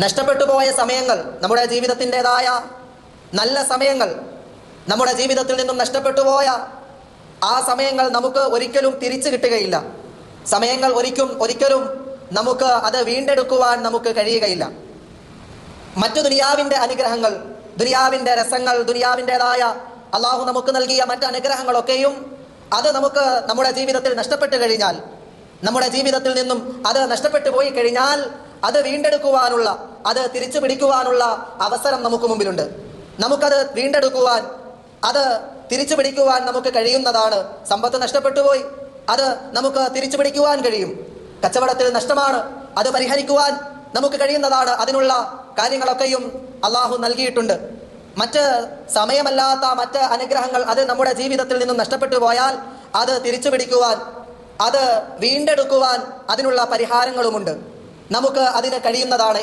നഷ്ടപ്പെട്ടു പോയ സമയങ്ങൾ, നമ്മുടെ ജീവിതത്തിൻ്റെതായ നല്ല സമയങ്ങൾ, നമ്മുടെ ജീവിതത്തിൽ നിന്നും നഷ്ടപ്പെട്ടു പോയ ആ സമയങ്ങൾ നമുക്ക് ഒരിക്കലും തിരിച്ചു കിട്ടുകയില്ല. സമയങ്ങൾ ഒരിക്കലും നമുക്ക് അത് വീണ്ടെടുക്കുവാൻ നമുക്ക് കഴിയുകയില്ല. മറ്റു ദുനിയാവിൻ്റെ അനുഗ്രഹങ്ങൾ, ദുനിയാവിൻ്റെ രസങ്ങൾ, ദുനിയാവിൻ്റെതായ അള്ളാഹു നമുക്ക് നൽകിയ മറ്റ് അനുഗ്രഹങ്ങളൊക്കെയും അത് നമുക്ക് നമ്മുടെ ജീവിതത്തിൽ നഷ്ടപ്പെട്ടു കഴിഞ്ഞാൽ, നമ്മുടെ ജീവിതത്തിൽ നിന്നും അത് നഷ്ടപ്പെട്ടു പോയി കഴിഞ്ഞാൽ അത് വീണ്ടെടുക്കുവാനുള്ള, അത് തിരിച്ചു പിടിക്കുവാനുള്ള അവസരം നമുക്ക് മുമ്പിലുണ്ട്. നമുക്കത് വീണ്ടെടുക്കുവാൻ, അത് തിരിച്ചു പിടിക്കുവാൻ നമുക്ക് കഴിയുന്നതാണ്. സമ്പത്ത് നഷ്ടപ്പെട്ടു പോയി, അത് നമുക്ക് തിരിച്ചു പിടിക്കുവാൻ കഴിയും. കച്ചവടത്തിൽ നഷ്ടമാണ്, അത് പരിഹരിക്കുവാൻ നമുക്ക് കഴിയുന്നതാണ്. അതിനുള്ള കാര്യങ്ങളൊക്കെയും അള്ളാഹു നൽകിയിട്ടുണ്ട്. മറ്റ് സമയമല്ലാത്ത മറ്റ് അനുഗ്രഹങ്ങൾ അത് നമ്മുടെ ജീവിതത്തിൽ നിന്നും നഷ്ടപ്പെട്ടു പോയാൽ അത് തിരിച്ചു പിടിക്കുവാൻ, അത് വീണ്ടെടുക്കുവാൻ അതിനുള്ള പരിഹാരങ്ങളുമുണ്ട്. നമുക്ക് അതിന് കഴിയുന്നതാണ്.